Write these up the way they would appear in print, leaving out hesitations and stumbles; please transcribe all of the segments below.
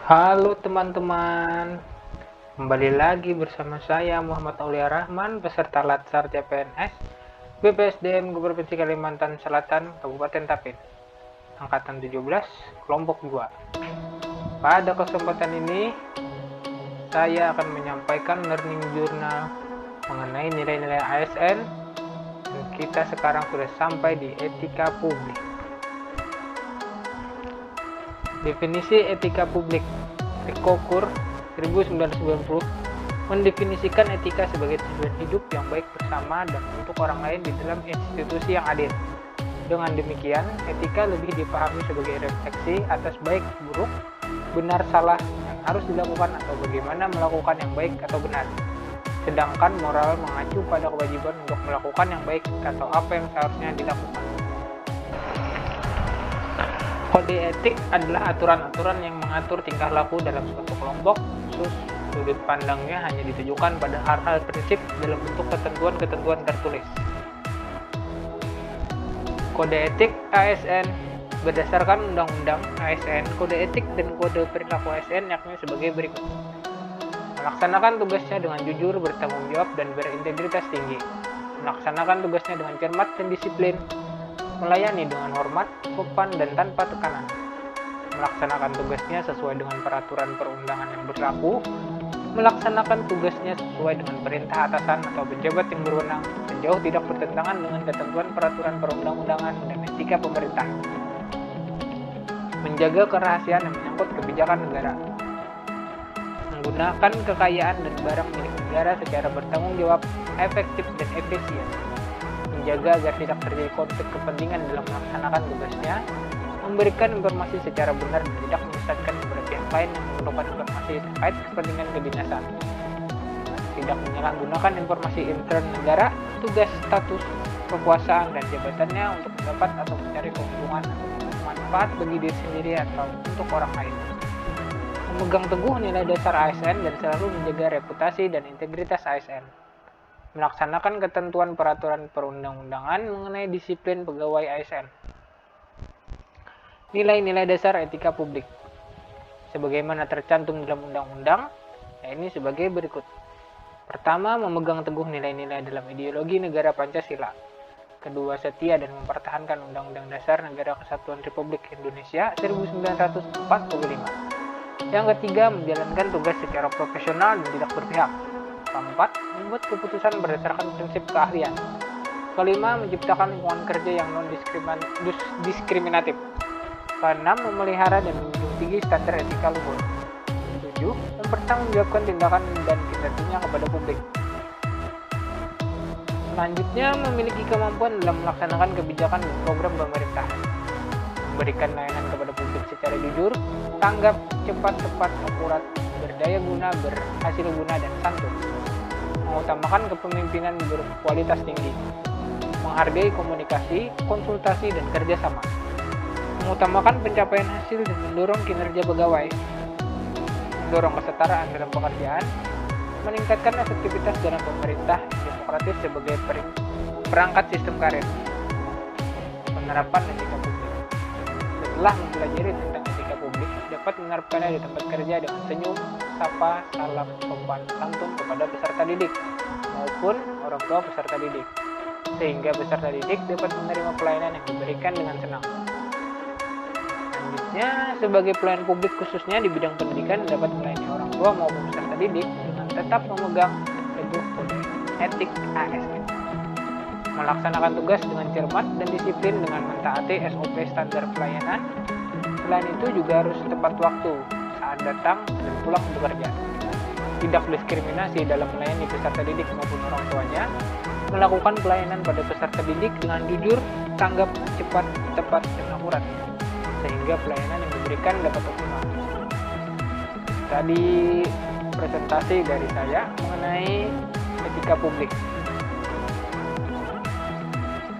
Halo teman-teman, kembali lagi bersama saya Muhammad Aulia Rahman, peserta Latsar CPNS BPSDM Provinsi Kalimantan Selatan, Kabupaten Tapin, Angkatan 17, Kelompok 2. Pada kesempatan ini, saya akan menyampaikan learning journal mengenai nilai-nilai ASN, dan kita sekarang sudah sampai di etika publik. Definisi etika publik Rikokur 1990 mendefinisikan etika sebagai tujuan hidup yang baik bersama dan untuk orang lain di dalam institusi yang adil. Dengan demikian, etika lebih dipahami sebagai refleksi atas baik buruk, benar salah yang harus dilakukan atau bagaimana melakukan yang baik atau benar. Sedangkan moral mengacu pada kewajiban untuk melakukan yang baik atau apa yang seharusnya dilakukan. Kode etik adalah aturan-aturan yang mengatur tingkah laku dalam suatu kelompok, khusus sudut pandangnya hanya ditujukan pada hal-hal prinsip dalam bentuk ketentuan-ketentuan tertulis. Kode etik ASN berdasarkan Undang-Undang ASN, kode etik dan kode perilaku ASN yakni sebagai berikut. Melaksanakan tugasnya dengan jujur, bertanggung jawab, dan berintegritas tinggi. Melaksanakan tugasnya dengan cermat dan disiplin. Melayani dengan hormat, sopan, dan tanpa tekanan. Melaksanakan tugasnya sesuai dengan peraturan perundangan yang berlaku. Melaksanakan tugasnya sesuai dengan perintah atasan atau pejabat yang berwenang, sejauh tidak bertentangan dengan ketentuan peraturan perundang-undangan dan etika pemerintah. Menjaga kerahasiaan yang menyangkut kebijakan negara. Menggunakan kekayaan dan barang milik negara secara bertanggung jawab, efektif, dan efisien. Menjaga agar tidak terjadi konflik kepentingan dalam melaksanakan tugasnya, memberikan informasi secara benar dan tidak menyesatkan kepada pihak lain yang memerlukan informasi terkait kepentingan kedinasan, tidak menyalahgunakan informasi intern negara, tugas, status, kekuasaan, dan jabatannya untuk mendapat atau mencari keuntungan atau manfaat bagi diri sendiri atau untuk orang lain. Memegang teguh nilai dasar ASN dan selalu menjaga reputasi dan integritas ASN. Melaksanakan ketentuan peraturan perundang-undangan mengenai disiplin pegawai ASN. Nilai-nilai dasar etika publik sebagaimana tercantum dalam undang-undang, yakni sebagai berikut. Pertama, memegang teguh nilai-nilai dalam ideologi negara Pancasila. Kedua, setia dan mempertahankan Undang-Undang Dasar Negara Kesatuan Republik Indonesia 1945. Yang ketiga, menjalankan tugas secara profesional dan tidak berpihak. Keempat, membuat keputusan berdasarkan prinsip keahlian. Kelima, menciptakan lingkungan kerja yang non-diskriminatif. Keenam, memelihara dan menjunjung tinggi standar etika luhur. 7, mempertanggungjawabkan tindakan dan kinerjanya kepada publik. Selanjutnya, memiliki kemampuan dalam melaksanakan kebijakan dan program pemerintah. Memberikan layanan kepada publik secara jujur, tanggap, cepat, tepat, akurat, berdaya guna, berhasil guna, dan santun. Mengutamakan kepemimpinan berkualitas tinggi. Menghargai komunikasi, konsultasi, dan kerjasama. Mengutamakan pencapaian hasil dan mendorong kinerja pegawai. Mendorong kesetaraan dalam pekerjaan. Meningkatkan efektivitas dalam pemerintah demokratis sebagai perangkat sistem karir. Penerapan etika publik. Setelah mempelajari tentang etika publik, dapat menerapkannya di tempat kerja dengan senyum, sapa, salam, sopan, santun kepada peserta didik maupun orang tua peserta didik, sehingga peserta didik dapat menerima pelayanan yang diberikan dengan senang. Selanjutnya, sebagai pelayan publik khususnya di bidang pendidikan dapat melayani orang tua maupun peserta didik dengan tetap memegang teguh kode etik ASN. Melaksanakan tugas dengan cermat dan disiplin dengan mentaati SOP standar pelayanan. Selain itu juga harus tepat waktu saat datang dan pulang bekerja. Tidak diskriminasi dalam melayani peserta didik maupun orang tuanya. Melakukan pelayanan pada peserta didik dengan jujur, tanggap, cepat, tepat, dan akurat, sehingga pelayanan yang diberikan dapat optimal. Tadi presentasi dari saya mengenai etika publik.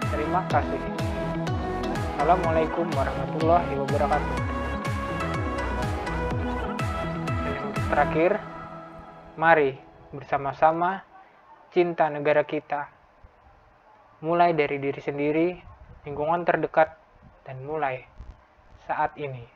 Terima kasih. Assalamualaikum warahmatullahi wabarakatuh. Dan yang terakhir, mari bersama-sama cinta negara kita. Mulai dari diri sendiri, lingkungan terdekat, dan mulai saat ini.